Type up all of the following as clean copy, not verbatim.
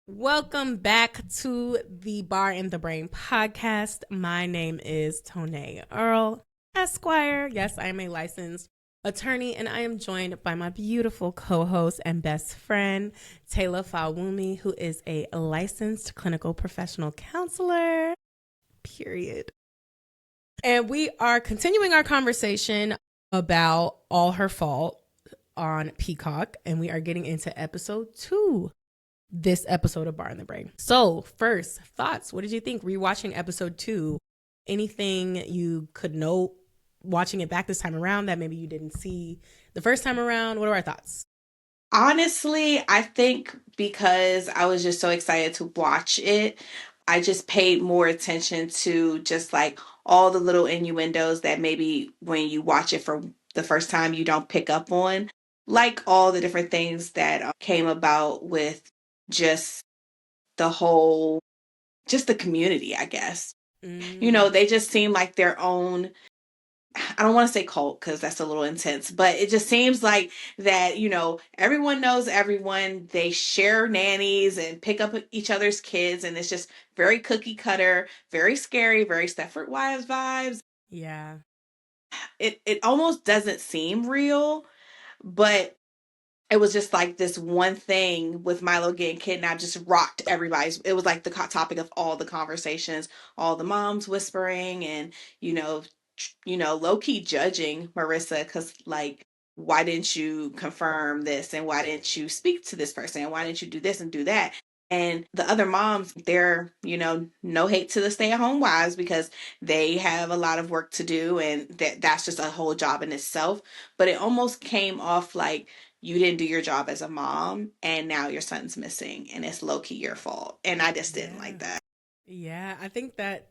Welcome back to the Bar in the Brain podcast. My name is Tonee Earl, Esquire. Yes, I am a licensed attorney, and I am joined by my beautiful co-host and best friend, Tayla Fawumi, who is a licensed clinical professional counselor, period. And we are continuing our conversation about All Her Fault on Peacock, and we are getting into episode 2 this episode of Bar in the Brain. So first, thoughts. What did you think rewatching episode 2? Anything you could note watching it back this time around that maybe you didn't see the first time around? What are our thoughts? Honestly, I think because I was just so excited to watch it, I just paid more attention to just like all the little innuendos that maybe when you watch it for the first time you don't pick up on, like all the different things that came about with just the whole, just the community, I guess. They just seem like their own. I don't want to say cult because that's a little intense, but it just seems like that, everyone knows everyone. They share nannies and pick up each other's kids, and it's just very cookie cutter, very scary, very Stepford Wives vibes. Yeah. It almost doesn't seem real, but it was just like this one thing with Milo getting kidnapped just rocked everybody's. It was like the topic of all the conversations, all the moms whispering and, you know, low key judging Marissa because, like, why didn't you confirm this? And why didn't you speak to this person? And why didn't you do this and do that? And the other moms, they're, no hate to the stay at home wives because they have a lot of work to do and that's just a whole job in itself. But it almost came off like, you didn't do your job as a mom and now your son's missing and it's low key your fault. And I just didn't like Yeah. that. Yeah, I think that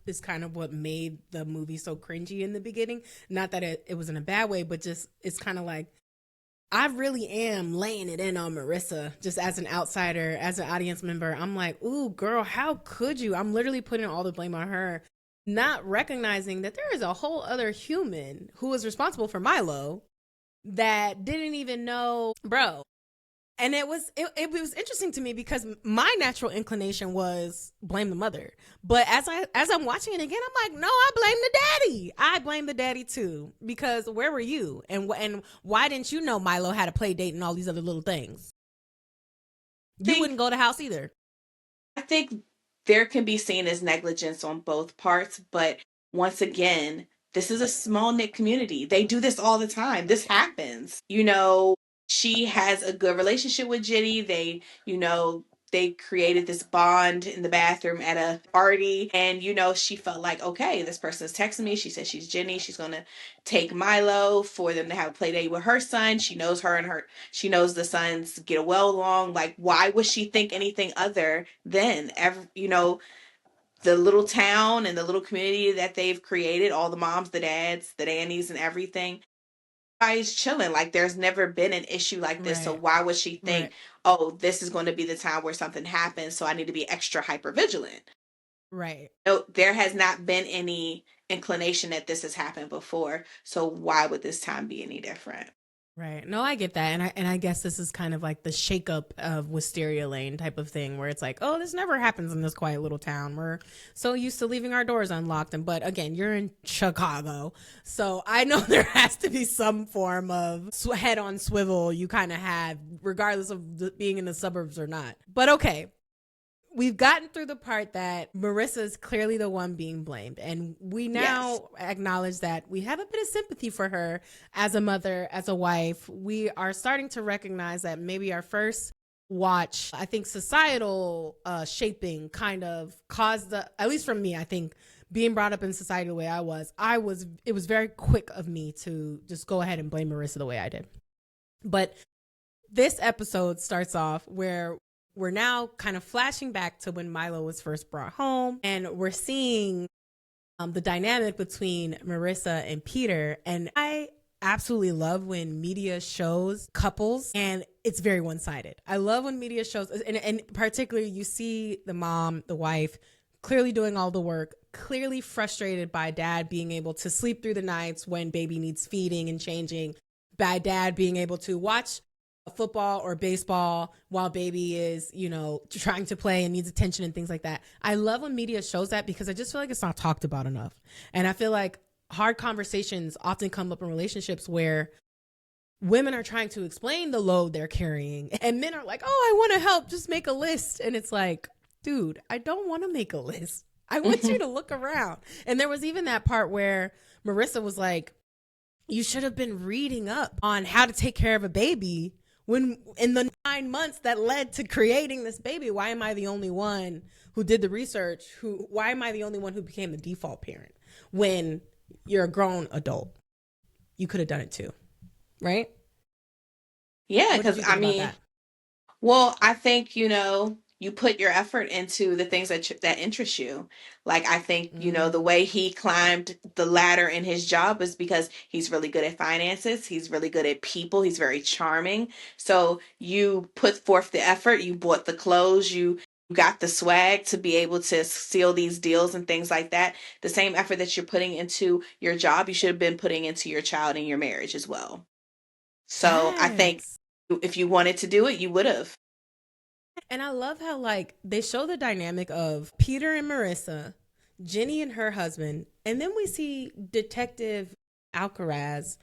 is kind of what made the movie so cringy in the beginning. Not that it was in a bad way, but just it's kind of like I really am laying it in on Marissa just as an outsider, as an audience member. I'm like, ooh, girl, how could you? I'm literally putting all the blame on her, not recognizing that there is a whole other human who was responsible for Milo that didn't even know, bro. And it was interesting to me because my natural inclination was blame the mother, but as I'm watching it again, I'm like, no, I blame the daddy. I blame the daddy too because where were you and why didn't you know Milo had a play date and all these other little things? You think wouldn't go to the house either. I think there can be seen as negligence on both parts, but once again, this is a small knit community. They do this all the time. This happens. She has a good relationship with Jenny. They created this bond in the bathroom at a party. And, she felt like, okay, this person is texting me. She says she's Jenny. She's going to take Milo for them to have a play date with her son. She knows she knows the sons get well along. Like, why would she think anything other than, the little town and the little community that they've created, all the moms, the dads, the nannies, and everything? Everybody's chilling. Like there's never been an issue like this. So Right. why would she think, Right. oh, this is going to be the time where something happens, so I need to be extra hyper vigilant? Right. No, there has not been any inclination that this has happened before. So why would this time be any different? Right. No, I get that. And I guess this is kind of like the shakeup of Wisteria Lane type of thing where it's like, oh, this never happens in this quiet little town. We're so used to leaving our doors unlocked. And but again, you're in Chicago. So I know there has to be some form of head on swivel you kind of have, regardless of being in the suburbs or not. But okay, we've gotten through the part that Marissa is clearly the one being blamed. And we now Yes. acknowledge that we have a bit of sympathy for her as a mother, as a wife. We are starting to recognize that maybe our first watch, I think societal shaping kind of caused at least for me, I think being brought up in society the way it was very quick of me to just go ahead and blame Marissa the way I did. But this episode starts off where we're now kind of flashing back to when Milo was first brought home, and we're seeing the dynamic between Marissa and Peter. And I absolutely love when media shows couples and it's very one-sided. I love when media shows, and particularly you see the mom, the wife, clearly doing all the work, clearly frustrated by dad being able to sleep through the nights when baby needs feeding and changing, by dad being able to watch football or baseball while baby is, trying to play and needs attention and things like that. I love when media shows that because I just feel like it's not talked about enough. And I feel like hard conversations often come up in relationships where women are trying to explain the load they're carrying and men are like, oh, I want to help, just make a list. And it's like, dude, I don't want to make a list. I want you to look around. And there was even that part where Marissa was like, you should have been reading up on how to take care of a baby when in the 9 months that led to creating this baby. Why am I the only one who did the research? Why am I the only one who became the default parent when you're a grown adult? You could have done it too, right? Yeah, What did because you think about that? well, I think, you put your effort into the things that interest you. Like, I think, the way he climbed the ladder in his job is because he's really good at finances. He's really good at people. He's very charming. So you put forth the effort, you bought the clothes, you got the swag to be able to seal these deals and things like that. The same effort that you're putting into your job, you should have been putting into your child and your marriage as well. So I think Facts. if you wanted to do it, you would have. And I love how like they show the dynamic of Peter and Marissa, Jenny and her husband, and then we see Detective Alcaraz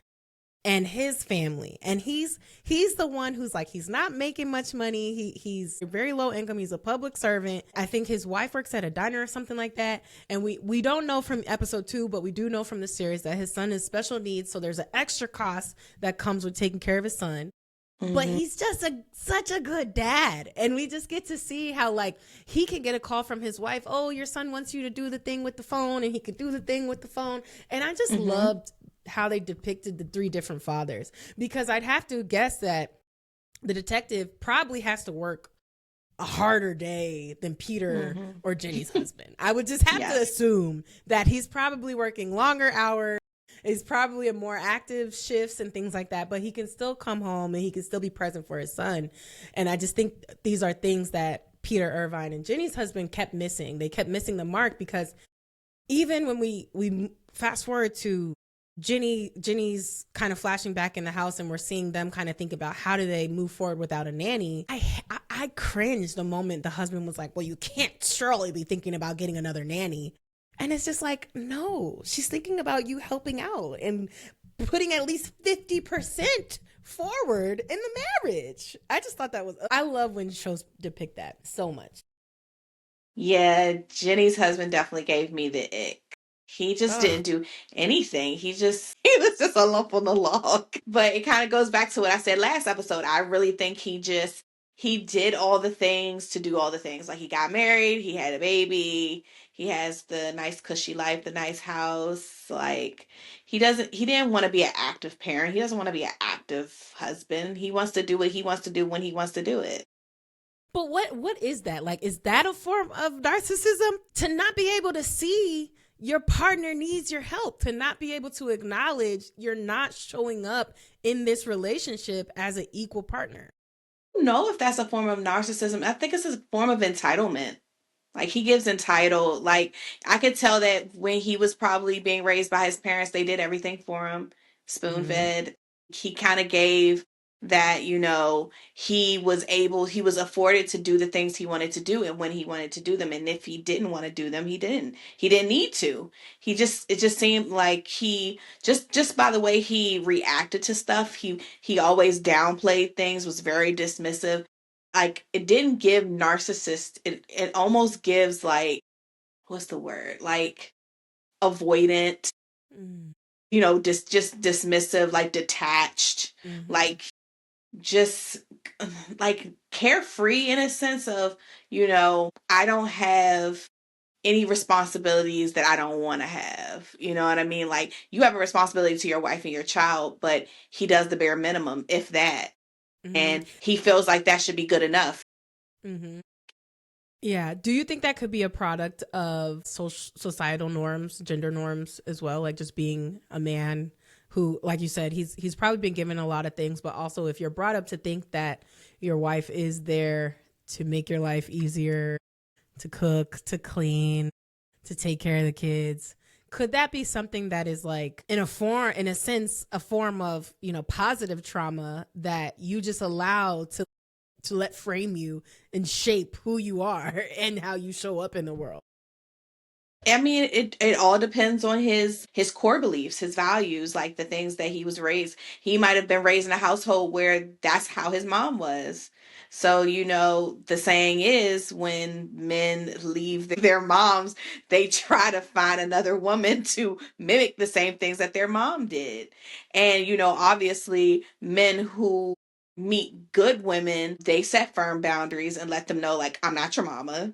and his family. And he's the one who's like, he's not making much money. He's very low income. He's a public servant. I think his wife works at a diner or something like that. And we don't know from episode 2, but we do know from the series that his son is special needs. So there's an extra cost that comes with taking care of his son. But he's just such a good dad. And we just get to see how like he can get a call from his wife. Oh, your son wants you to do the thing with the phone, and he could do the thing with the phone. And I just loved how they depicted the 3 different fathers, because I'd have to guess that the detective probably has to work a harder day than Peter or Jenny's husband. I would just have to assume that he's probably working longer hours. Is probably a more active shifts and things like that, but he can still come home and he can still be present for his son. And I just think these are things that Peter Irvine and Jenny's husband kept missing. They kept missing the mark, because even when we fast forward to Jenny's kind of flashing back in the house and we're seeing them kind of think about how do they move forward without a nanny. I cringed the moment the husband was like, well, you can't surely be thinking about getting another nanny. And it's just like, no, she's thinking about you helping out and putting at least 50% forward in the marriage. I just thought I love when shows depict that so much. Yeah, Jenny's husband definitely gave me the ick. He just Oh, didn't do anything. He was just a lump on the log. But it kind of goes back to what I said last episode. I really think he did all the things to do all the things. Like, he got married, he had a baby, he has the nice cushy life, the nice house. Like, he didn't want to be an active parent. He doesn't want to be an active husband. He wants to do what he wants to do when he wants to do it. but what is that? Like, is that a form of narcissism? To not be able to see your partner needs your help, to not be able to acknowledge you're not showing up in this relationship as an equal partner. I don't know if that's a form of narcissism. I think it's a form of entitlement. Like, he gives entitled. Like, I could tell that when he was probably being raised by his parents, they did everything for him, spoon Mm-hmm. fed. He kind of gave that, he was afforded to do the things he wanted to do and when he wanted to do them. And if he didn't want to do them, he didn't. He didn't need to. It just seemed like just by the way he reacted to stuff, he always downplayed things, was very dismissive. Like, it didn't give narcissist, it almost gives, like, what's the word, like, avoidant, just dismissive, like detached, Mm-hmm. like, just like carefree in a sense of, I don't have any responsibilities that I don't want to have. You know what I mean? Like, you have a responsibility to your wife and your child, but he does the bare minimum, if that. Mm-hmm. And he feels like that should be good enough. Mm-hmm. Yeah. Do you think that could be a product of societal norms, gender norms as well? Like, just being a man who, like you said, he's probably been given a lot of things, but also if you're brought up to think that your wife is there to make your life easier, to cook, to clean, to take care of the kids, Could that be something that is like in a sense, a form of, positive trauma that you just allow to let frame you and shape who you are and how you show up in the world? I mean, it all depends on his core beliefs, his values, like the things that he was raised. He might have been raised in a household where that's how his mom was. So, the saying is when men leave their moms, they try to find another woman to mimic the same things that their mom did. And, obviously, men who meet good women, they set firm boundaries and let them know, like, I'm not your mama.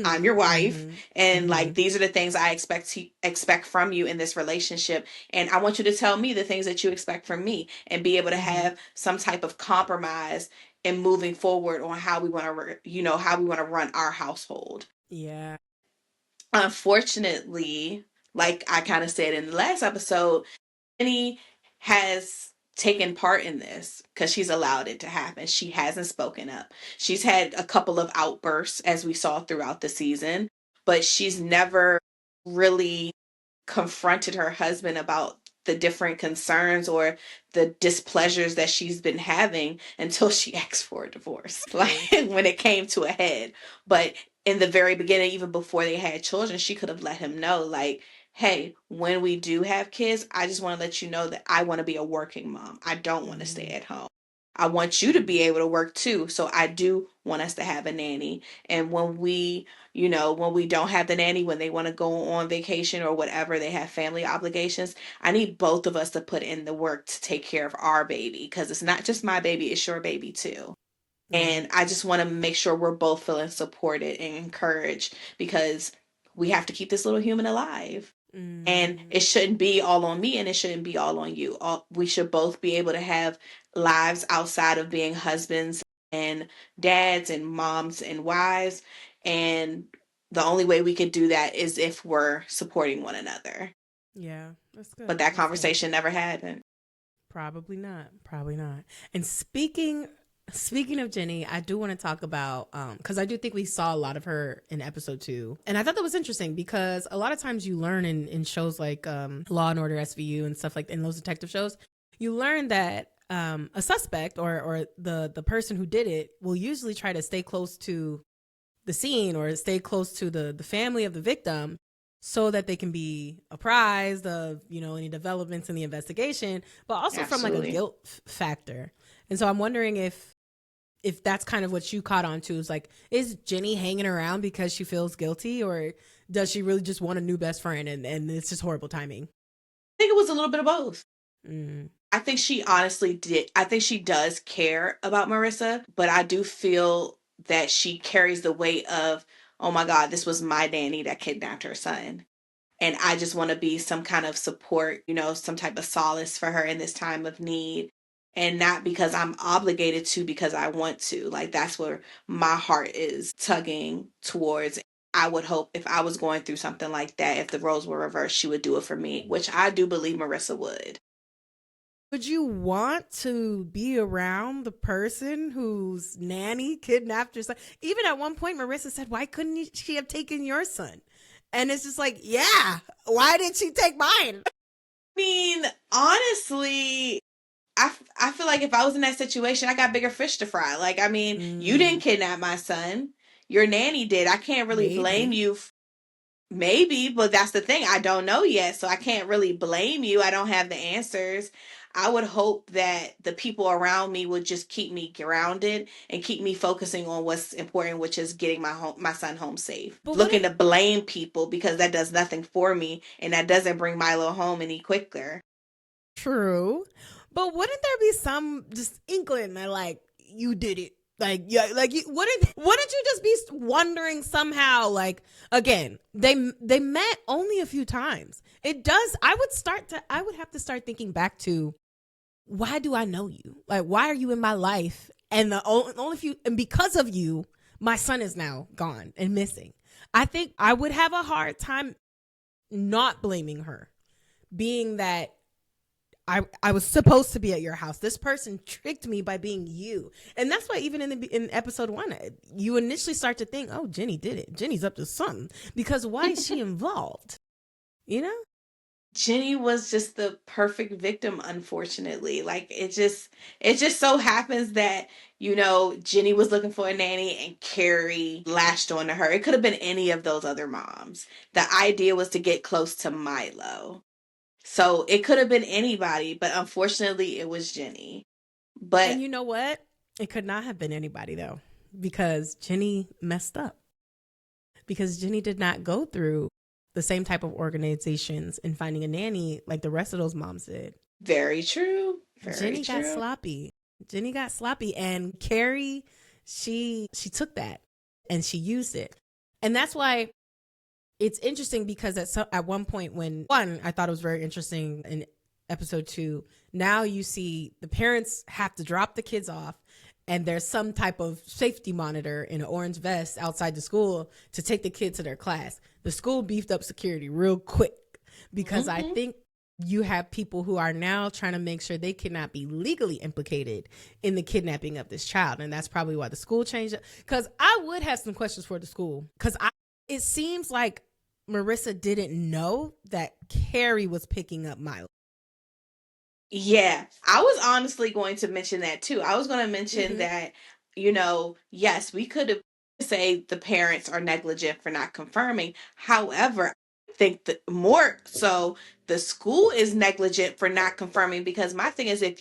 I'm your wife. And like, these are the things I expect from you in this relationship. And I want you to tell me the things that you expect from me and be able to have some type of compromise in moving forward on how we want to, how we want to run our household. Yeah. Unfortunately, like I kind of said in the last episode, Penny has taken part in this because she's allowed it to happen. She hasn't spoken up. She's had a couple of outbursts, as we saw throughout the season, but she's never really confronted her husband about the different concerns or the displeasures that she's been having until she asked for a divorce, like when it came to a head. But in the very beginning, even before they had children, she could have let him know, like, hey, when we do have kids, I just want to let you know that I want to be a working mom. I don't want to stay at home. I want you to be able to work too. So I do want us to have a nanny. And when we don't have the nanny, when they want to go on vacation or whatever, they have family obligations, I need both of us to put in the work to take care of our baby, because it's not just my baby, it's your baby too. And I just want to make sure we're both feeling supported and encouraged, because we have to keep this little human alive. And it shouldn't be all on me and it shouldn't be all on you. We should both be able to have lives outside of being husbands and dads and moms and wives. And the only way we could do that is if we're supporting one another. Yeah, that's good. But that conversation never happened. Probably not. And speaking of Jenny, I do want to talk about, because I do think we saw a lot of her in episode 2. And I thought that was interesting because a lot of times you learn in shows like Law and Order SVU and stuff like in those detective shows, you learn that a suspect or the person who did it will usually try to stay close to the scene or stay close to the family of the victim so that they can be apprised of, any developments in the investigation, but also from like a guilt factor. And so I'm wondering if that's kind of what you caught on to, is like, is Jenny hanging around because she feels guilty, or does she really just want a new best friend and it's just horrible timing? I think it was a little bit of both. I think she honestly did. I think she does care about Marissa, but I do feel that she carries the weight of, oh my God, this was my nanny that kidnapped her son. And I just want to be some kind of support, some type of solace for her in this time of need. And not because I'm obligated to, because I want to. Like, that's where my heart is tugging towards. I would hope if I was going through something like that, if the roles were reversed, she would do it for me, which I do believe Marissa would. Would you want to be around the person whose nanny kidnapped your son? Even at one point, Marissa said, why couldn't she have taken your son? And it's just like, yeah, why did she take mine? I mean, honestly, I feel like if I was in that situation, I got bigger fish to fry. Like, I mean, you didn't kidnap my son. Your nanny did. I can't really blame you. Maybe, but that's the thing. I don't know yet, so I can't really blame you. I don't have the answers. I would hope that the people around me would just keep me grounded and keep me focusing on what's important, which is getting my son home safe. But looking to blame people, because that does nothing for me and that doesn't bring Milo home any quicker. True. But wouldn't there be some just inkling that, like, you did it? Like, yeah, like, wouldn't you just be wondering somehow, like, again, they met only a few times. It does. I would have to start thinking back to, why do I know you? Like, why are you in my life? And the only few, and because of you, my son is now gone and missing. I think I would have a hard time not blaming her, being that I was supposed to be at your house. This person tricked me by being you. And that's why even in episode 1, you initially start to think, oh, Jenny did it. Jenny's up to something. Because why is she involved? Jenny was just the perfect victim, unfortunately. Like it just so happens that, Jenny was looking for a nanny and Carrie latched onto her. It could have been any of those other moms. The idea was to get close to Milo. So it could have been anybody, but unfortunately it was Jenny. And But you know what? It could not have been anybody though, because Jenny messed up. Because Jenny did not go through the same type of organizations in finding a nanny like the rest of those moms did. very true. Very Jenny got true. sloppy. Jenny got sloppy, and Carrie, she took that and she used it. And that's why it's interesting, because at one point, I thought it was very interesting in episode 2, now you see the parents have to drop the kids off, and there's some type of safety monitor in an orange vest outside the school to take the kids to their class. The school beefed up security real quick, because I think you have people who are now trying to make sure they cannot be legally implicated in the kidnapping of this child. And that's probably why the school changed it. Because I would have some questions for the school, because it seems like Marissa didn't know that Carrie was picking up Milo. Yeah, I was honestly going to mention that too. I was going to mention that, yes, we could have say the parents are negligent for not confirming. However, I think that more so the school is negligent for not confirming, because my thing is, if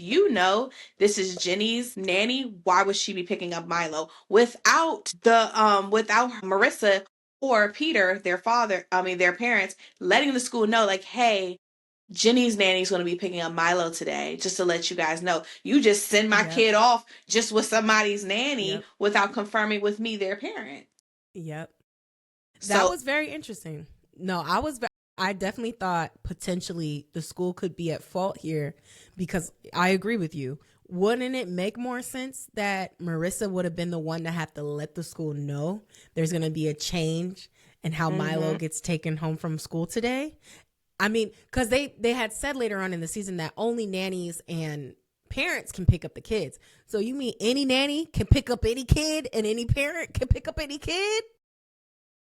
this is Jenny's nanny, why would she be picking up Milo without Marissa or Peter, their parents, letting the school know, like, hey, Jenny's nanny's going to be picking up Milo today, just to let you guys know. You just send my kid off just with somebody's nanny without confirming with me, their parent. Yep. That was very interesting. No, I definitely thought potentially the school could be at fault here, because I agree with you. Wouldn't it make more sense that Marissa would have been the one to have to let the school know there's going to be a change in how Milo gets taken home from school today? I mean, because they had said later on in the season that only nannies and parents can pick up the kids. So you mean any nanny can pick up any kid and any parent can pick up any kid?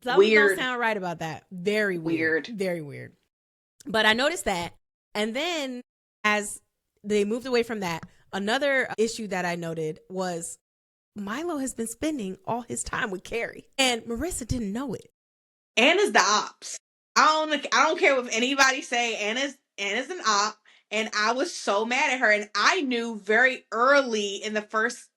Something don't sound right about that. Very weird. Very weird. But I noticed that. And then as they moved away from that, another issue that I noted was Milo has been spending all his time with Carrie, and Marissa didn't know it. Anna's the ops. I don't care what anybody say. Anna's an op, and I was so mad at her. And I knew very early in the first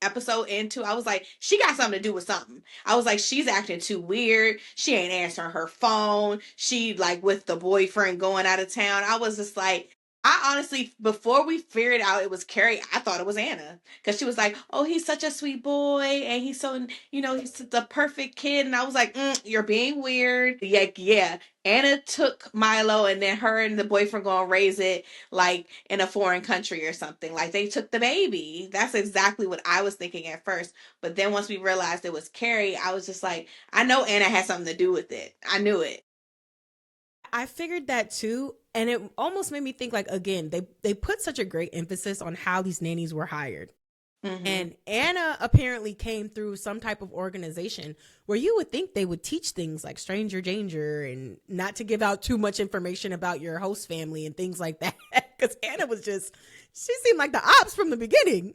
episode into, I was like, she got something to do with something. I was like, she's acting too weird. She ain't answering her phone. She with the boyfriend going out of town. I was just like, I honestly, before we figured out it was Carrie, I thought it was Anna, because she was like, oh, he's such a sweet boy, and he's so, he's the perfect kid. And I was like, you're being weird. Yeah. Anna took Milo, and then her and the boyfriend gonna raise it in a foreign country or something. Like, they took the baby. That's exactly what I was thinking at first. But then once we realized it was Carrie, I was just like, I know Anna had something to do with it. I knew it. I figured that too. And it almost made me think, again, they put such a great emphasis on how these nannies were hired. And Anna apparently came through some type of organization where you would think they would teach things like stranger danger and not to give out too much information about your host family and things like that. Because Anna she seemed like the ops from the beginning.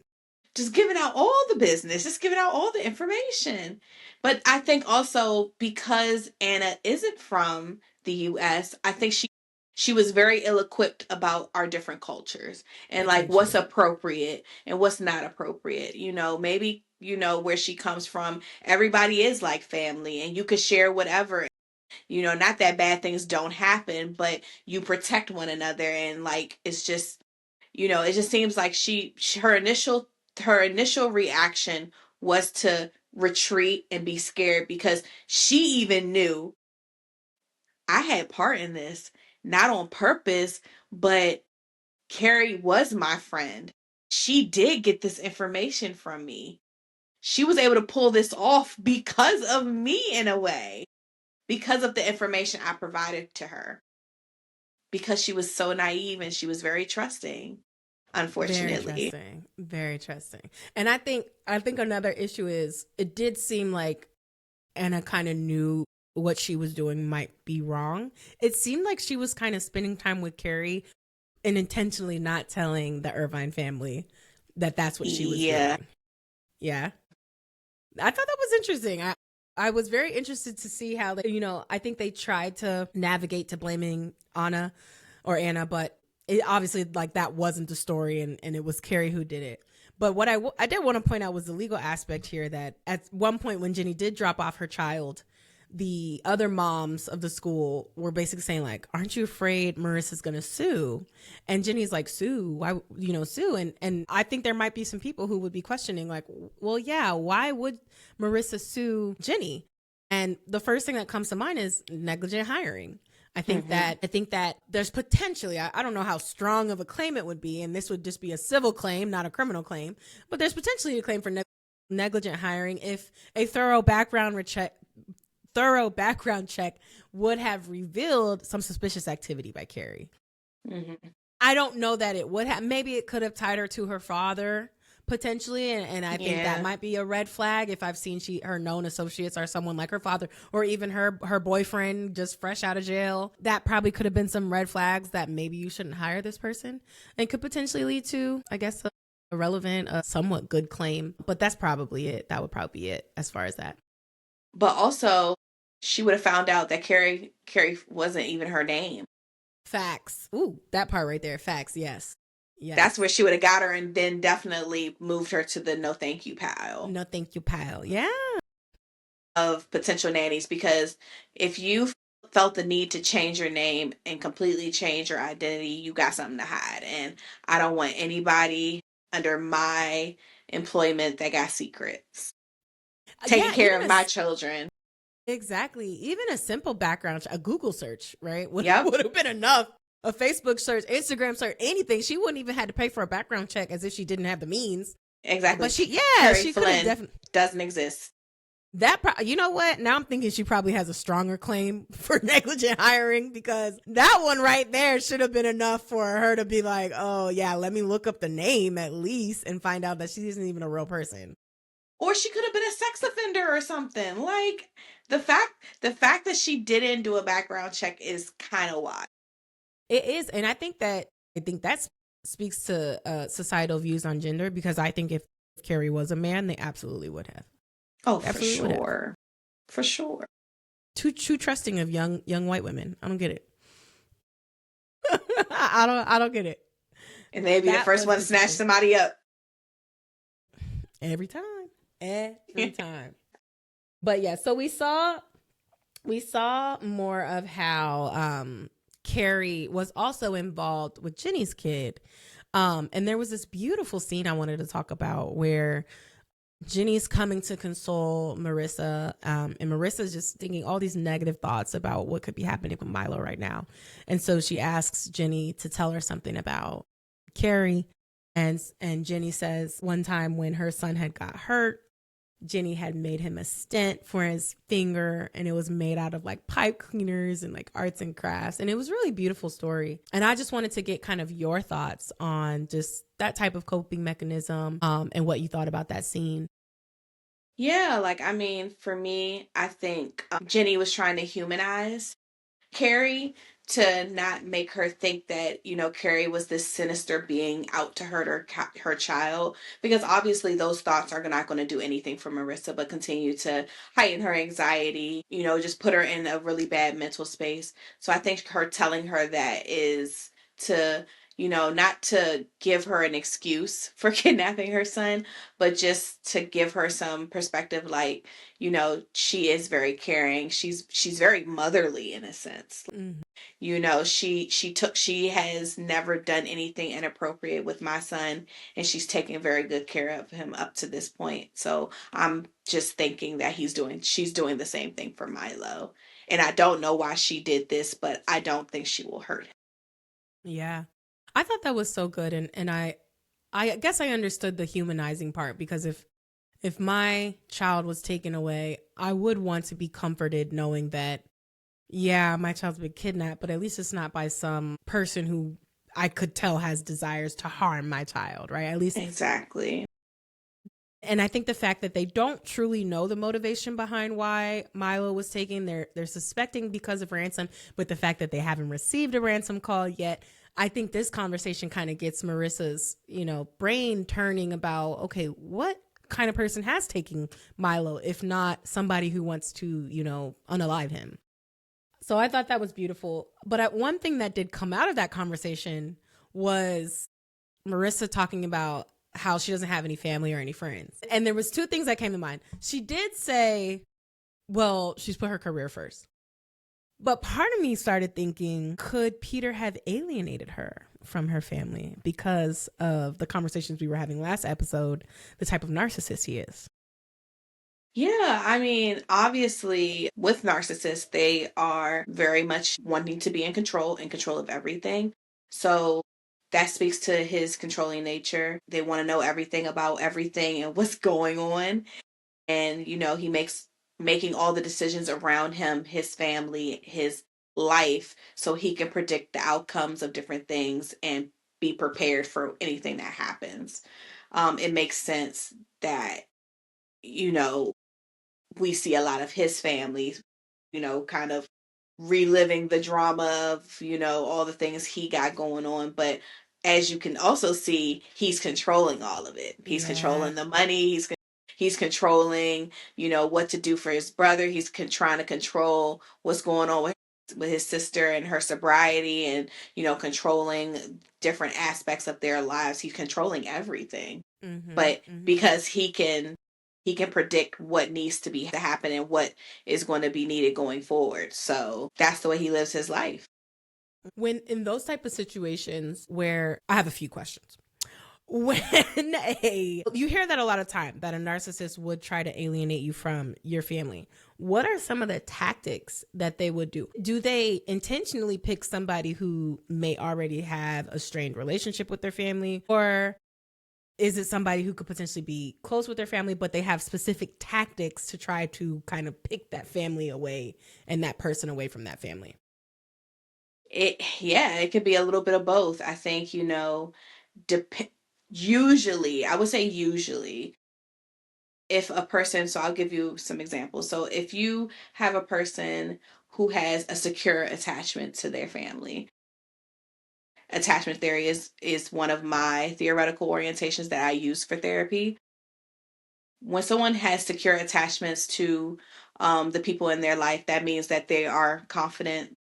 Just giving out all the business, just giving out all the information. But I think also because Anna isn't from the US, I think she was very ill-equipped about our different cultures and what's appropriate and what's not appropriate. Maybe, where she comes from, everybody is like family and you could share whatever. Not that bad things don't happen, but you protect one another. And it's just, it just seems like her initial reaction was to retreat and be scared, because she even knew I had part in this, not on purpose, but Carrie was my friend. She did get this information from me. She was able to pull this off because of me, in a way, because of the information I provided to her, because she was so naive and she was very trusting, unfortunately. Very trusting. And I think another issue is, it did seem like Anna kind of knew what she was doing might be wrong. It seemed like she was kind of spending time with Carrie and intentionally not telling the Irvine family that that's what she was doing. Yeah. I thought that was interesting. I was very interested to see how they, I think they tried to navigate to blaming Anna, but it obviously like that wasn't the story, and it was Carrie who did it. But what I did want to point out was the legal aspect here, that at one point when Jenny did drop off her child, the other moms of the school were basically saying like, aren't you afraid Marissa's going to sue? And Jenny's like, sue? Why, sue? And I think there might be some people who would be questioning like, well, yeah, why would Marissa sue Jenny? And the first thing that comes to mind is negligent hiring. I think that there's potentially, I don't know how strong of a claim it would be, and this would just be a civil claim, not a criminal claim, but there's potentially a claim for negligent hiring if a thorough background check would have revealed some suspicious activity by Carrie. Mm-hmm. I don't know that it would have. Maybe it could have tied her to her father potentially, and I think that might be a red flag if I've seen her known associates are someone like her father, or even her boyfriend just fresh out of jail. That probably could have been some red flags that maybe you shouldn't hire this person, and could potentially lead to, I guess, a relevant, somewhat good claim. But that's probably it. That would probably be it as far as that. But also, she would have found out that Carrie wasn't even her name. Facts. Ooh, that part right there. Facts. Yes. Yes. That's where she would have got her, and then definitely moved her to the no thank you pile. No thank you pile. Yeah. Of potential nannies, because if you felt the need to change your name and completely change your identity, you got something to hide. And I don't want anybody under my employment that got secrets. Taking care of my children. Exactly. Even a simple background, a Google search, right? Would have been enough. A Facebook search, Instagram search, anything. She wouldn't even have to pay for a background check as if she didn't have the means. Exactly. But she could have definitely. Doesn't exist. You know what? Now I'm thinking she probably has a stronger claim for negligent hiring, because that one right there should have been enough for her to be like, oh yeah, let me look up the name at least and find out that she isn't even a real person. Or she could have been a sex offender or something. Like the fact that she didn't do a background check is kind of wild. It is, and I think that speaks to societal views on gender, because I think if Carrie was a man, they absolutely would have. Oh, absolutely for sure. Too trusting of young white women. I don't get it. I don't get it. And they'd be the first one to snatch somebody up every time. But yeah, so we saw more of how Carrie was also involved with Jenny's kid. And there was this beautiful scene I wanted to talk about where Jenny's coming to console Marissa, and Marissa's just thinking all these negative thoughts about what could be happening with Milo right now. And so she asks Jenny to tell her something about Carrie. And Jenny says one time when her son had got hurt, Jenny had made him a stent for his finger, and it was made out of like pipe cleaners and like arts and crafts. And it was a really beautiful story. And I just wanted to get kind of your thoughts on just that type of coping mechanism, and what you thought about that scene. Yeah, for me, I think Jenny was trying to humanize Carrie, to not make her think that, Carrie was this sinister being out to hurt her child, because obviously those thoughts are not going to do anything for Marissa but continue to heighten her anxiety, just put her in a really bad mental space. So I think her telling her that is to, not to give her an excuse for kidnapping her son, but just to give her some perspective, like, she is very caring. She's very motherly in a sense. Mm-hmm. She has never done anything inappropriate with my son, and she's taken very good care of him up to this point. So I'm just thinking that she's doing the same thing for Milo. And I don't know why she did this, but I don't think she will hurt him. Yeah. I thought that was so good, and I guess I understood the humanizing part, because if my child was taken away, I would want to be comforted knowing that, yeah, my child's been kidnapped, but at least it's not by some person who I could tell has desires to harm my child, right? At least exactly. And I think the fact that they don't truly know the motivation behind why Milo was taken, they're suspecting because of ransom, but the fact that they haven't received a ransom call yet, I think this conversation kind of gets Marissa's, brain turning about, okay, what kind of person has taken Milo if not somebody who wants to, unalive him? So I thought that was beautiful. But one thing that did come out of that conversation was Marissa talking about how she doesn't have any family or any friends. And there was two things that came to mind. She did say, well, she's put her career first. But part of me started thinking, could Peter have alienated her from her family because of the conversations we were having last episode, the type of narcissist he is? Yeah, I mean, obviously, with narcissists, they are very much wanting to be in control of everything. So that speaks to his controlling nature. They want to know everything about everything and what's going on. And, he making all the decisions around him, his family, his life, so he can predict the outcomes of different things and be prepared for anything that happens. It makes sense that, you know, we see a lot of his family, kind of reliving the drama of, all the things he got going on. But as you can also see, he's controlling all of it. He's Yeah. controlling the money. He's controlling, what to do for his brother. He's trying to control what's going on with his sister and her sobriety, and controlling different aspects of their lives. He's controlling everything. Mm-hmm, But mm-hmm. because he can predict what needs to be to happen and what is going to be needed going forward. So that's the way he lives his life. When in those type of situations where I have a few questions. When you hear that a lot of time that a narcissist would try to alienate you from your family, what are some of the tactics that they would do? Do they intentionally pick somebody who may already have a strained relationship with their family, or is it somebody who could potentially be close with their family, but they have specific tactics to try to kind of pick that family away and that person away from that family? It could be a little bit of both. I think, dep- usually, I would say usually, if a person, so I'll give you some examples. So if you have a person who has a secure attachment to their family, attachment theory is one of my theoretical orientations that I use for therapy. When someone has secure attachments to the people in their life, that means that they are confident,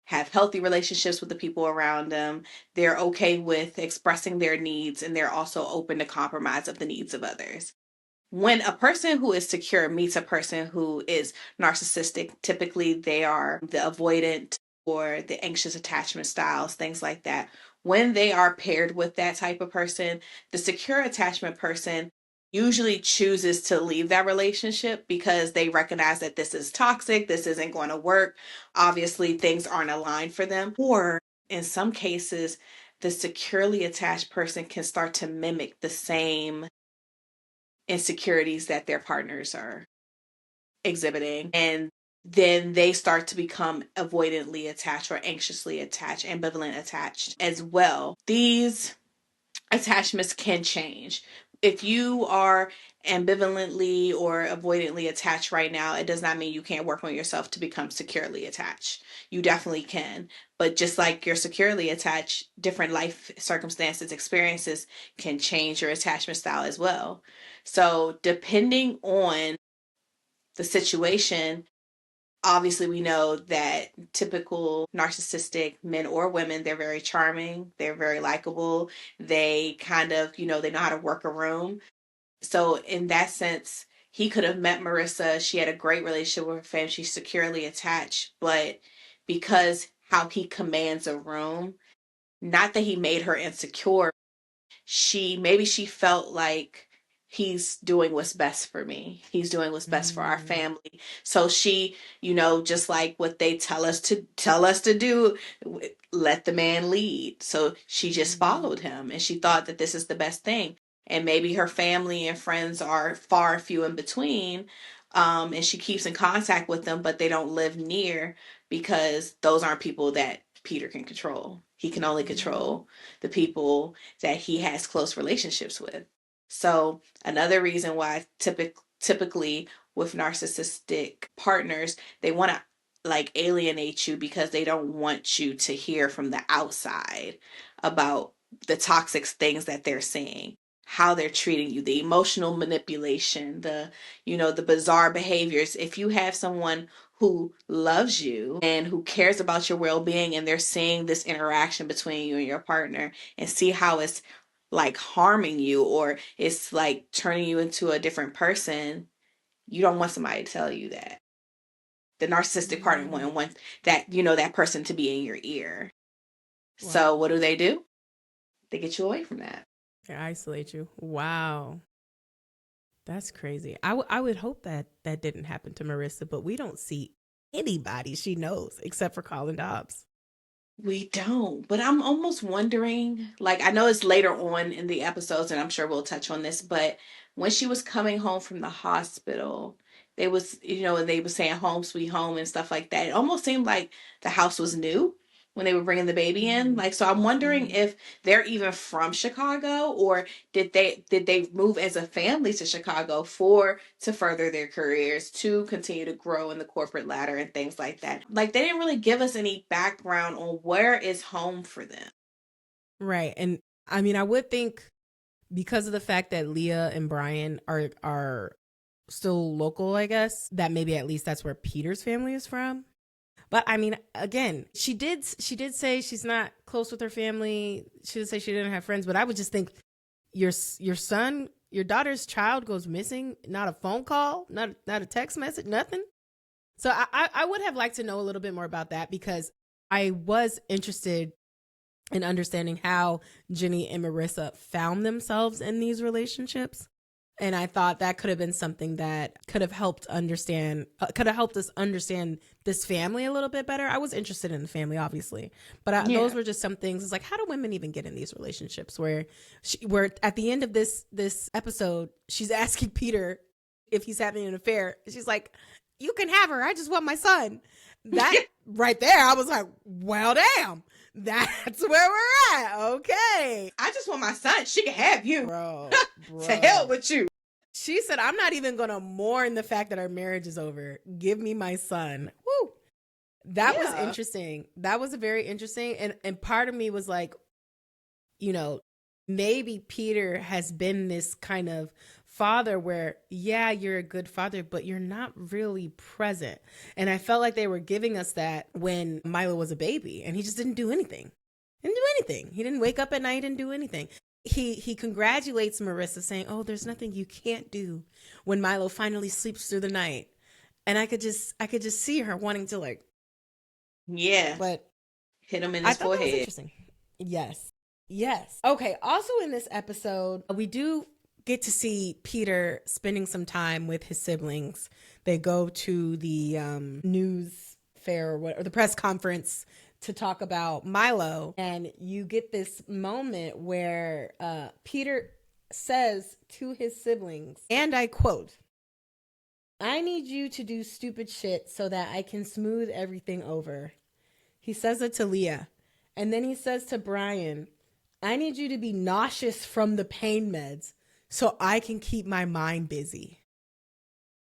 have healthy relationships with the people around them. They're okay with expressing their needs, and they're also open to compromise of the needs of others. When a person who is secure meets a person who is narcissistic, typically they are the avoidant or the anxious attachment styles, things like that. When they are paired with that type of person, the secure attachment person usually chooses to leave that relationship because they recognize that this is toxic, this isn't going to work. Obviously, things aren't aligned for them. Or in some cases, the securely attached person can start to mimic the same insecurities that their partners are exhibiting. And then they start to become avoidantly attached or anxiously attached, ambivalent attached as well. These attachments can change. If you are ambivalently or avoidantly attached right now, it does not mean you can't work on yourself to become securely attached. You definitely can. But just like you're securely attached, different life circumstances, experiences can change your attachment style as well. So, depending on the situation, obviously we know that typical narcissistic men or women, they're very charming, they're very likable, they kind of, they know how to work a room. So in that sense, he could have met Marissa. She had a great relationship with her family. She's securely attached, but because how he commands a room, not that he made her insecure, she felt like he's doing what's best for me. He's doing what's best for our Mm. family. So she, just like what they tell us to do, let the man lead. So she just Mm. followed him, and she thought that this is the best thing. And maybe her family and friends are far few in between. And she keeps in contact with them, but they don't live near, because those aren't people that Peter can control. He can only Mm. control the people that he has close relationships with. So another reason why typically with narcissistic partners, they want to like alienate you because they don't want you to hear from the outside about the toxic things that they're seeing, how they're treating you, the emotional manipulation, the bizarre behaviors. If you have someone who loves you and who cares about your well-being, and they're seeing this interaction between you and your partner and see how it's like harming you, or it's like turning you into a different person, you don't want somebody to tell you that. The narcissistic partner wouldn't want that person to be in your ear. Wow. So what do? They get you away from that. They isolate you. Wow. That's crazy. I would hope that that didn't happen to Marissa, but we don't see anybody she knows except for Colin Dobbs. We don't, but I'm almost wondering, like, I know it's later on in the episodes, and I'm sure we'll touch on this, but when she was coming home from the hospital, they were saying home sweet home and stuff like that. It almost seemed like the house was new when they were bringing the baby in. Like, so I'm wondering if they're even from Chicago, or did they move as a family to Chicago to further their careers, to continue to grow in the corporate ladder and things like that. Like, they didn't really give us any background on where is home for them. Right. And I mean, I would think because of the fact that Leah and Brian are still local, I guess, that maybe at least that's where Peter's family is from. But I mean, again, she did say she's not close with her family. She did say she didn't have friends, but I would just think your daughter's child goes missing, not a phone call, not a text message, nothing. So I would have liked to know a little bit more about that, because I was interested in understanding how Jenny and Marissa found themselves in these relationships. And I thought that could have been something that could have helped us understand this family a little bit better. I was interested in the family, obviously, but those were just some things. It's like, how do women even get in these relationships where at the end of this episode, she's asking Peter if he's having an affair. She's like, you can have her. I just want my son. That right there, I was like, well, damn. That's where we're at. Okay. I just want my son. She can have you. Bro. To hell with you. She said, I'm not even going to mourn the fact that our marriage is over. Give me my son. Woo. That was interesting. That was very interesting. And part of me was like, maybe Peter has been this kind of father where, yeah, you're a good father, but you're not really present. And I felt like they were giving us that when Milo was a baby, and he just didn't do anything. He didn't wake up at night and do anything. He congratulates Marissa, saying, oh, there's nothing you can't do, when Milo finally sleeps through the night. And I could just see her wanting to but hit him in his forehead. That was interesting. Yes. Okay. Also in this episode, we do get to see Peter spending some time with his siblings. They go to the news fair or the press conference to talk about Milo. And you get this moment where Peter says to his siblings, and I quote, I need you to do stupid shit so that I can smooth everything over. He says it to Leah. And then he says to Brian, I need you to be nauseous from the pain meds so I can keep my mind busy.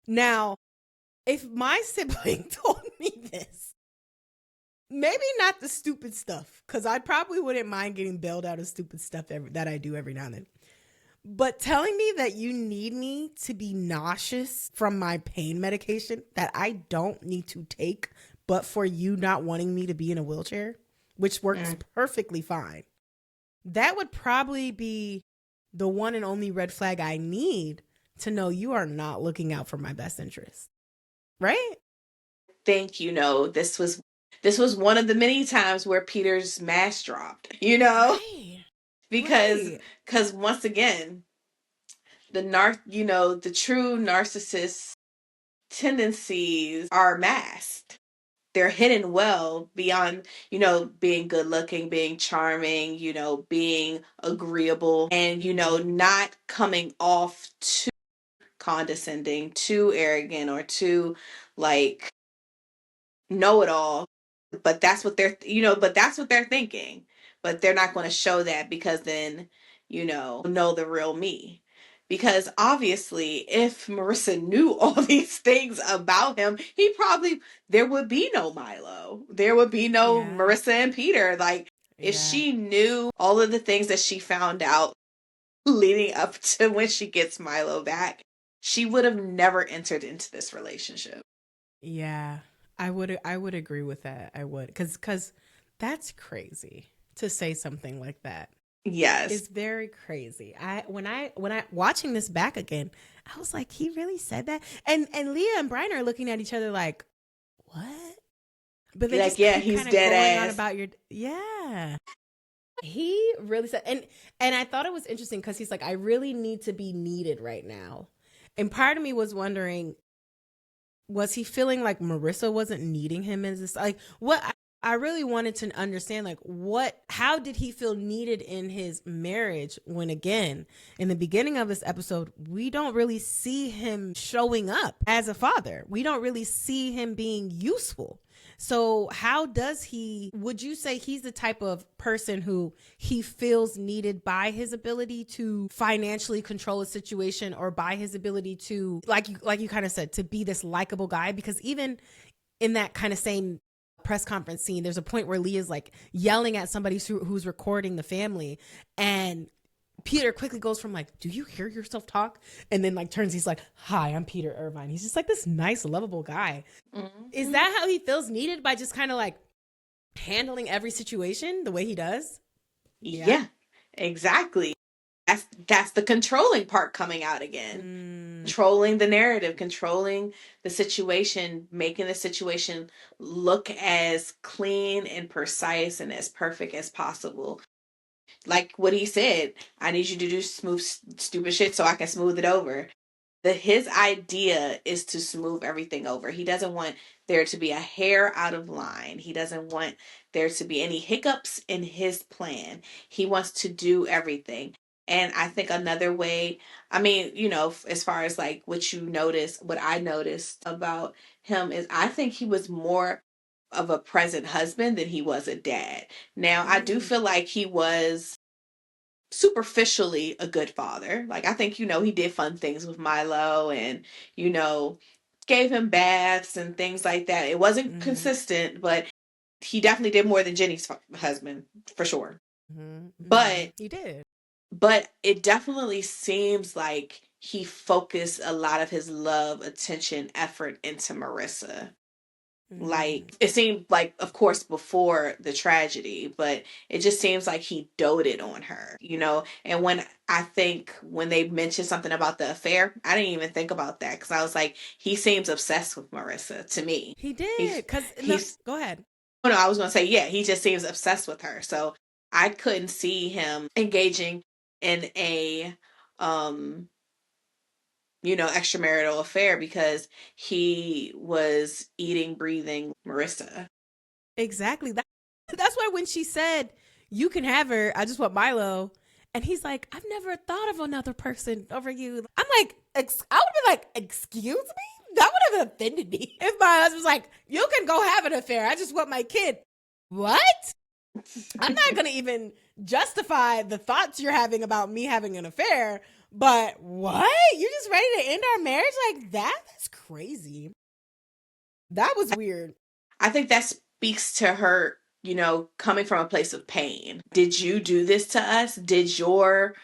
Now, if my sibling told me this, maybe not the stupid stuff, because I probably wouldn't mind getting bailed out of stupid stuff that I do every now and then. But telling me that you need me to be nauseous from my pain medication that I don't need to take, but for you not wanting me to be in a wheelchair, which works perfectly fine, that would probably be the one and only red flag I need to know you are not looking out for my best interest. Right? Think, this was one of the many times where Peter's mask dropped, Right. Because once again, the true narcissist tendencies are masked. They're hidden well beyond, being good looking, being charming, being agreeable, and, not coming off too condescending, too arrogant, or too know it all. But that's what they're thinking. But they're not going to show that, because then, know the real me. Because obviously, if Marissa knew all these things about him, there would be no Milo. There would be no Yeah. Marissa and Peter. Like, if Yeah. she knew all of the things that she found out leading up to when she gets Milo back, she would have never entered into this relationship. Yeah. I would agree with that. I would. Cuz that's crazy to say something like that. Yes. It's very crazy. When I watching this back again, I was like, he really said that? And Leah and Brian are looking at each other like, what? But they Like, just yeah, keep he's kind of dead going on ass. about your yeah. He really said, and I thought it was interesting because he's like, I really need to be needed right now. And part of me was wondering, was he feeling like Marissa wasn't needing him as this, like, what I really wanted to understand, like, how did he feel needed in his marriage when, again, in the beginning of this episode, we don't really see him showing up as a father. We don't really see him being useful. So how does would you say he's the type of person who he feels needed by his ability to financially control a situation, or by his ability to, like you kind of said, to be this likable guy? Because even in that kind of same press conference scene, there's a point where Leah's like yelling at somebody who's recording the family, and Peter quickly goes from like, do you hear yourself talk? And then like turns, he's like, hi, I'm Peter Irvine. He's just like this nice, lovable guy. Mm-hmm. Is that how he feels needed, by just kind of like handling every situation the way he does? Yeah, exactly. That's the controlling part coming out again. Controlling the narrative, controlling the situation, making the situation look as clean and precise and as perfect as possible. Like what he said, I need you to do smooth stupid shit so I can smooth it over. His idea is to smooth everything over. He doesn't want there to be a hair out of line. He doesn't want there to be any hiccups in his plan. He wants to do everything. And I think another way, I mean, as far as like what I noticed about him is, I think he was more of a present husband than he was a dad. Now, I do feel like he was superficially a good father. Like, I think, he did fun things with Milo, and, you know, gave him baths and things like that. It wasn't consistent, but he definitely did more than Jenny's husband, for sure. But He did. but it definitely seems like he focused a lot of his love, attention, effort into Marissa. Like, it seemed like, of course, before the tragedy, but it just seems like he doted on her. And when they mentioned something about the affair, I didn't even think about that, because I was like, he seems obsessed with Marissa to me. He He's did. Go ahead. Oh no, I was gonna say, yeah, he just seems obsessed with her. So I couldn't see him engaging in a um extramarital affair, because he was eating, breathing Marissa. Exactly. That's why when she said, you can have her, I just want Milo. And he's like, I've never thought of another person over you. I'm like, I would be like, excuse me? That would have offended me if my husband was like, you can go have an affair. I just want my kid. What? I'm not going to even justify the thoughts you're having about me having an affair. But what? You're just ready to end our marriage like that? That's crazy. That was weird. I think that speaks to her, coming from a place of pain. Did you do this to us? Did your,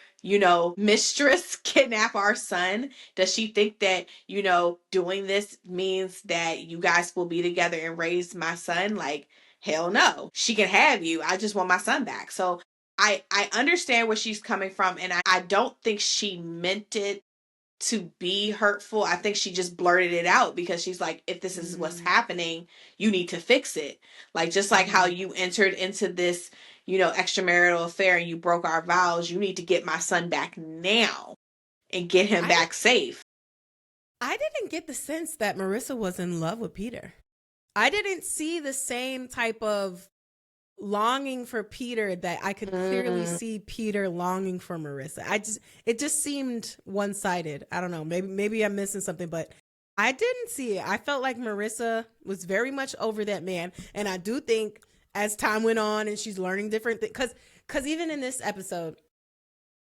mistress kidnap our son? Does she think that, doing this means that you guys will be together and raise my son? Like, hell no. She can have you. I just want my son back. So I understand where she's coming from, and I don't think she meant it to be hurtful. I think she just blurted it out because she's like, if this is what's happening, you need to fix it. Like, just like how you entered into this, extramarital affair and you broke our vows, you need to get my son back now and get him back safe. I didn't get the sense that Marissa was in love with Peter. I didn't see the same type of longing for Peter that I could clearly see Peter longing for Marissa. It just seemed one-sided. I don't know. Maybe I'm missing something, but I didn't see it. I felt like Marissa was very much over that man. And I do think as time went on and she's learning different things, because even in this episode,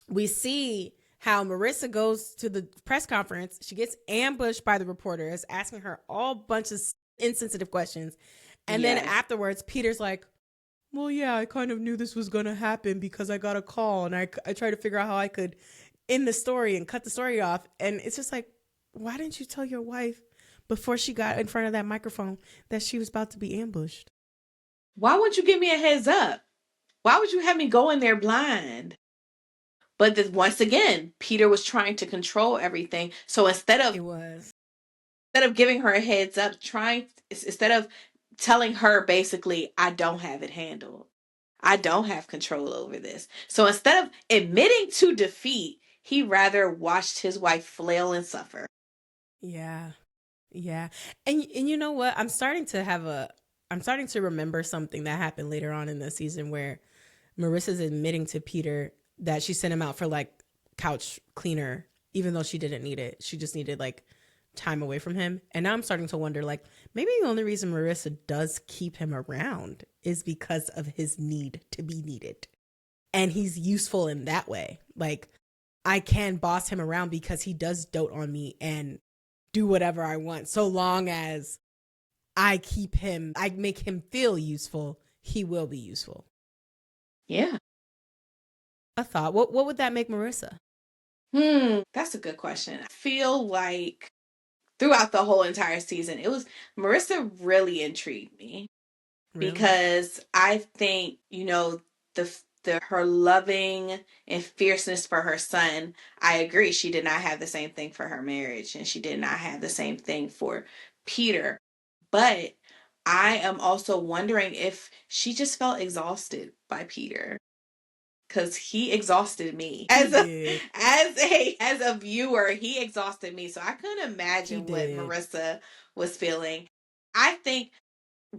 we see how Marissa goes to the press conference. She gets ambushed by the reporters asking her all bunch of insensitive questions. And then afterwards, Peter's like, well, yeah, I kind of knew this was going to happen because I got a call and I tried to figure out how I could end the story and cut the story off. And it's just like, why didn't you tell your wife before she got in front of that microphone that she was about to be ambushed? Why wouldn't you give me a heads up? Why would you have me go in there blind? But once again, Peter was trying to control everything. So instead of giving her a heads up, instead of telling her basically, I don't have it handled. I don't have control over this. So instead of admitting to defeat, he rather watched his wife flail and suffer. Yeah. Yeah. And you know what? I'm starting to remember something that happened later on in the season where Marissa's admitting to Peter that she sent him out for like couch cleaner, even though she didn't need it. She just needed like time away from him. And now I'm starting to wonder, like, maybe the only reason Marissa does keep him around is because of his need to be needed. And he's useful in that way. Like, I can boss him around because he does dote on me and do whatever I want. So long as I make him feel useful, he will be useful. Yeah. A thought. What would that make Marissa? That's a good question. I feel like throughout the whole entire season, Marissa really intrigued me. Really? Because I think, her loving and fierceness for her son, I agree, she did not have the same thing for her marriage, and she did not have the same thing for Peter. But I am also wondering if she just felt exhausted by Peter. Because he exhausted me as a viewer. He exhausted me, so I couldn't imagine what Marissa was feeling. I think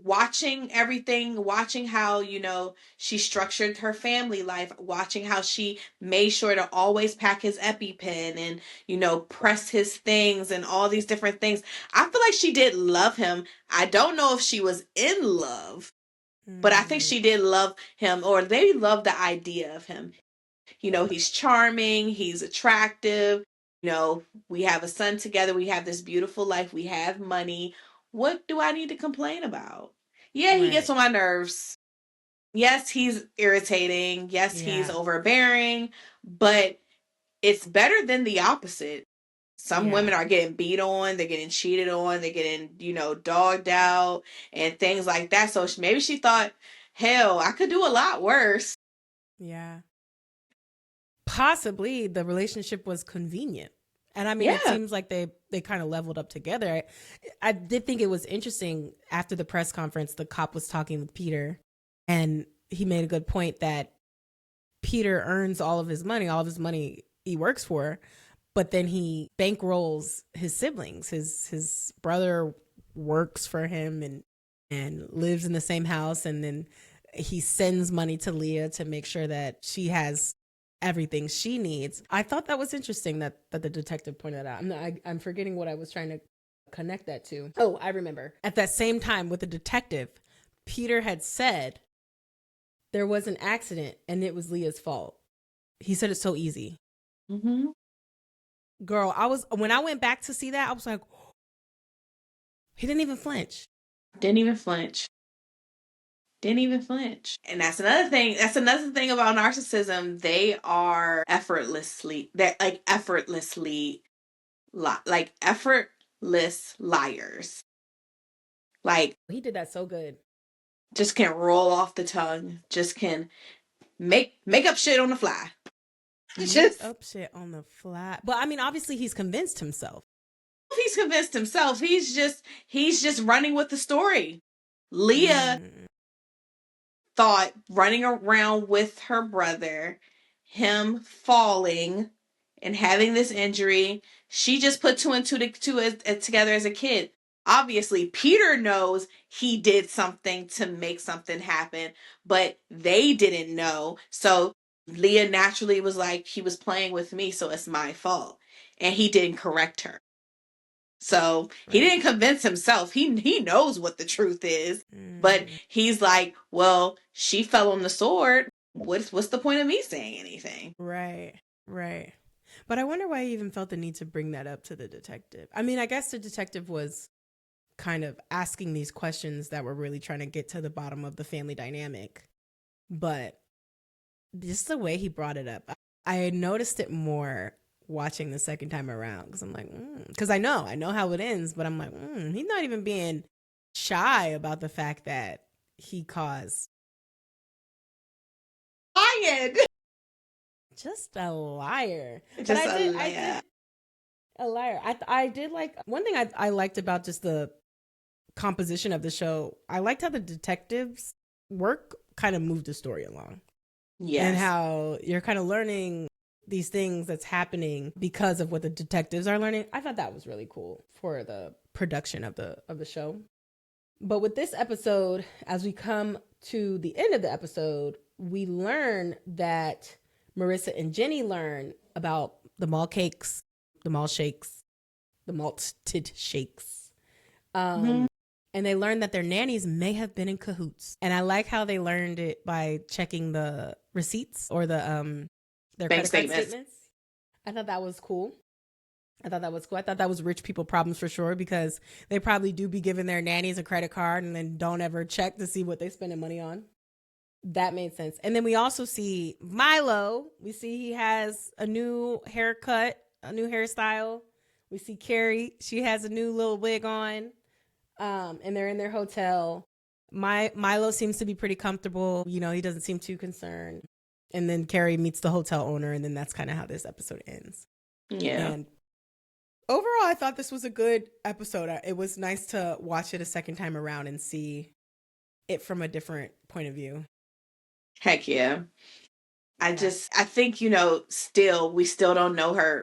watching everything, watching how she structured her family life, watching how she made sure to always pack his EpiPen and press his things and all these different things. I feel like she did love him. I don't know if she was in love. But I think she did love him, or they loved the idea of him. He's charming, he's attractive. We have a son together. We have this beautiful life. We have money. What do I need to complain about? Yeah, he gets on my nerves. Yes, he's irritating. Yes, he's overbearing. But it's better than the opposite. Some women are getting beat on, they're getting cheated on, they're getting, dogged out and things like that. So maybe she thought, hell, I could do a lot worse. Yeah. Possibly the relationship was convenient. And I mean, it seems like they kind of leveled up together. I did think it was interesting after the press conference, the cop was talking with Peter and he made a good point that Peter earns all of his money he works for. But then he bankrolls his siblings. His brother works for him and lives in the same house. And then he sends money to Leah to make sure that she has everything she needs. I thought that was interesting that the detective pointed out. I'm forgetting what I was trying to connect that to. Oh, I remember. At that same time with the detective, Peter had said there was an accident and it was Leah's fault. He said it's so easy. Mm-hmm. Girl, when I went back to see that, I was like, he didn't even flinch. Didn't even flinch. And that's another thing. That's another thing about narcissism. They're effortless liars. Like, he did that so good. Just can roll off the tongue. Just can make up shit on the fly. Just up shit on the fly. But I mean, obviously he's convinced himself. He's convinced himself. He's just running with the story. Leah thought running around with her brother, him falling and having this injury, she just put two and two together as a kid. Obviously, Peter knows he did something to make something happen, but they didn't know. So Leah naturally was like, he was playing with me, so it's my fault. And he didn't correct her. So he didn't convince himself. He knows what the truth is. But he's like, well, she fell on the sword. What's the point of me saying anything? Right. But I wonder why he even felt the need to bring that up to the detective. I mean, I guess the detective was kind of asking these questions that were really trying to get to the bottom of the family dynamic. But just the way he brought it up, I noticed it more watching the second time around because I'm like, because I know how it ends, but I'm like, he's not even being shy about the fact that he caused Lying. just a liar. Just but a I liar. did a liar. I did like one thing I liked about just the composition of the show. I liked how the detectives work kind of moved the story along. Yes. And how you're kind of learning these things that's happening because of what the detectives are learning. I thought that was really cool for the production of the show. But with this episode, as we come to the end of the episode, we learn that Marissa and Jenny learn about the mall cakes, the mall shakes, the malted shakes. And they learned that their nannies may have been in cahoots. And I like how they learned it by checking the receipts or their Bank credit card statements. I thought that was cool. I thought that was rich people problems for sure, because they probably do be giving their nannies a credit card and then don't ever check to see what they're spending money on. That made sense. And then we also see Milo. We see he has a new haircut, a new hairstyle. We see Carrie. She has a new little wig on. And they're in their hotel. Milo seems to be pretty comfortable. You know, he doesn't seem too concerned. And then Carrie meets the hotel owner, and then that's kind of how this episode ends. Yeah. And overall, I thought this was a good episode. It was nice to watch it a second time around and see it from a different point of view. Heck yeah. I think, we still don't know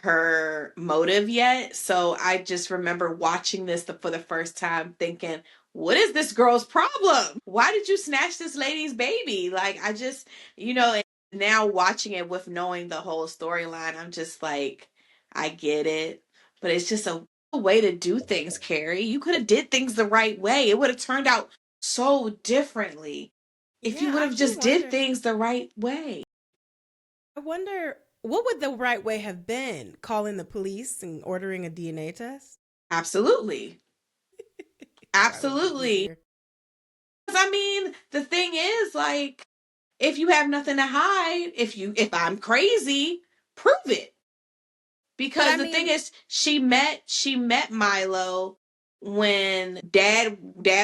her motive yet. So I just remember watching this for the first time thinking, what is this girl's problem? Why did you snatch this lady's baby? Like, I just, and now watching it with knowing the whole storyline, I'm just like, I get it. But it's just a way to do things, Carrie. You could have did things the right way. It would have turned out so differently if you would have just did things the right way. I wonder, what would the right way have been? Calling the police and ordering a DNA test? Absolutely. Absolutely. I mean, the thing is, like, if you have nothing to hide, if I'm crazy, prove it. Because the thing is, she met Milo when dad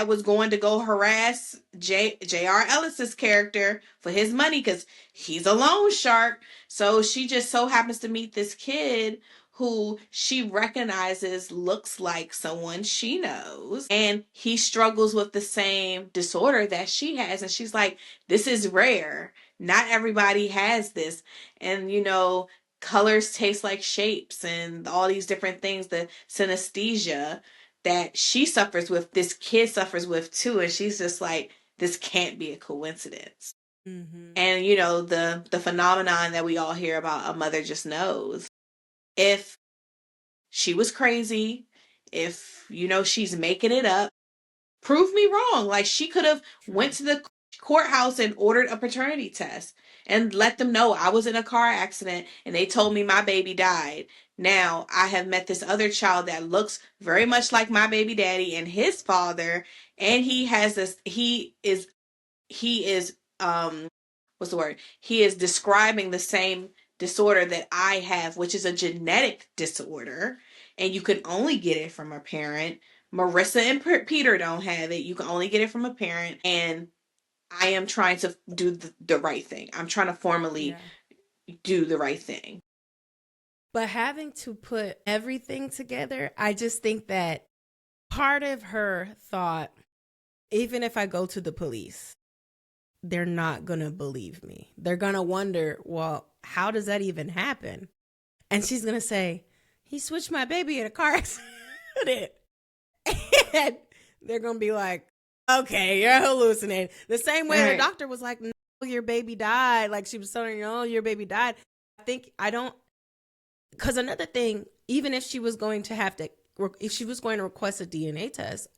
was going to go harass J.R. Ellis's character for his money because he's a loan shark. So she just so happens to meet this kid who she recognizes looks like someone she knows, and he struggles with the same disorder that she has, and she's like, this is rare. Not everybody has this. And colors taste like shapes and all these different things, the synesthesia that she suffers with, this kid suffers with too. And she's just like, this can't be a coincidence. Mm-hmm. And, the phenomenon that we all hear about, a mother just knows. If she was crazy, if, she's making it up, prove me wrong. Like, she could have went to the courthouse and ordered a paternity test and let them know I was in a car accident and they told me my baby died. Now I have met this other child that looks very much like my baby daddy and his father, and he is what's the word? He is describing the same disorder that I have, which is a genetic disorder, and you can only get it from a parent. Marissa and Peter don't have it. You can only get it from a parent. And I am trying to do the right thing. I'm trying to formally do the right thing. But having to put everything together, I just think that part of her thought, even if I go to the police, they're not going to believe me. They're going to wonder, well, how does that even happen? And she's going to say, he switched my baby in a car accident. And they're going to be like, okay, you're hallucinating. The same way the doctor was like, no, your baby died. Like, she was telling you, no, your baby died. Because another thing, even if she was going to request a DNA test,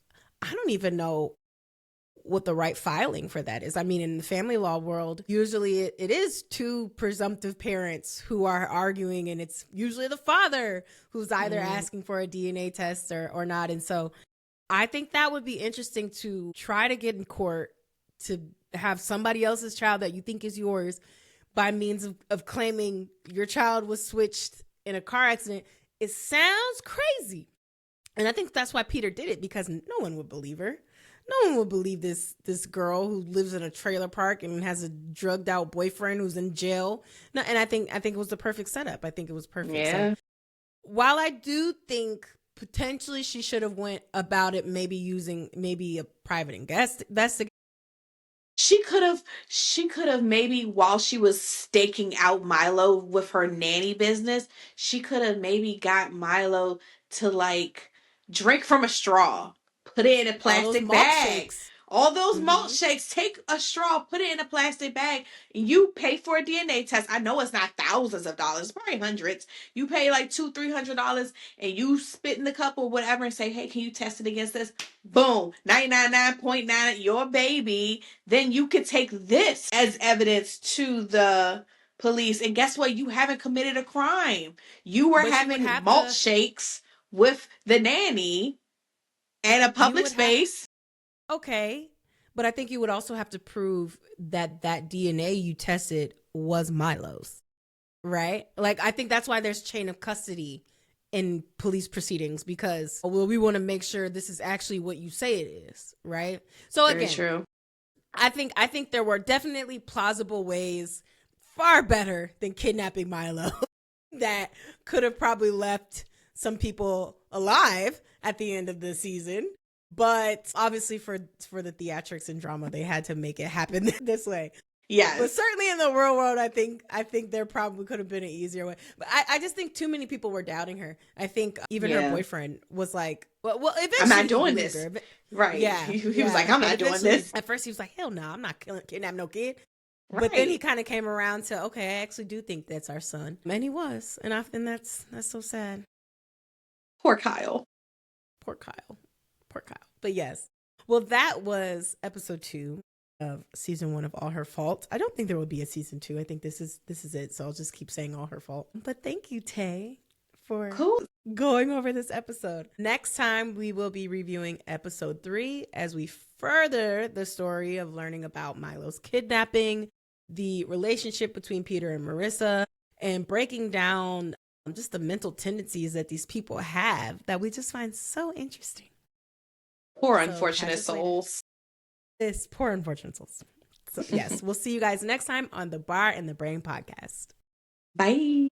I don't even know what the right filing for that is. I mean, in the family law world, usually it is two presumptive parents who are arguing, and it's usually the father who's either asking for a DNA test or not. And so I think that would be interesting to try to get in court to have somebody else's child that you think is yours by means of claiming your child was switched in a car accident. It sounds crazy. And I think that's why Peter did it, because no one would believe her. No one would believe this girl who lives in a trailer park and has a drugged out boyfriend who's in jail. No, and I think it was the perfect setup. I think it was perfect. Yeah. So, while I do think potentially she should have went about it maybe using maybe a private investigator. She could have maybe, while she was staking out Milo with her nanny business, she could have maybe got Milo to like drink from a straw, put it in a plastic bag. All those malt shakes, take a straw, put it in a plastic bag, and you pay for a DNA test. I know it's not thousands of dollars, probably hundreds. You pay like $200-$300 and you spit in the cup or whatever and say, hey, can you test it against this? Boom, 99.9, your baby. Then you could take this as evidence to the police. And guess what? You haven't committed a crime. You were having malt shakes with the nanny at a public space. Okay, but I think you would also have to prove that DNA you tested was Milo's, right? Like, I think that's why there's chain of custody in police proceedings, because, well, we want to make sure this is actually what you say it is, right? So again, very true. I think there were definitely plausible ways, far better than kidnapping Milo, that could have probably left some people alive at the end of the season. But obviously for the theatrics and drama, they had to make it happen this way. Yes. But certainly in the real world, I think there probably could have been an easier way. But I just think too many people were doubting her. I think even her boyfriend was like, well, eventually I'm not doing this. Her. Right. Yeah. He was like, I'm not doing this. At first he was like, hell no, I'm not kidnapping no kid. Right. But then he kind of came around to, okay, I actually do think that's our son. And he was. And that's so sad. Poor Kyle. But yes. Well, that was episode 2 of season 1 of All Her Fault. I don't think there will be a season 2. I think this is it. So I'll just keep saying All Her Fault. But thank you, Tay, for going over this episode. Next time we will be reviewing episode 3 as we further the story of learning about Milo's kidnapping, the relationship between Peter and Marissa, and breaking down just the mental tendencies that these people have that we just find so interesting. Poor unfortunate souls. This poor unfortunate souls. So yes, we'll see you guys next time on the Bar and the Brain podcast. Bye.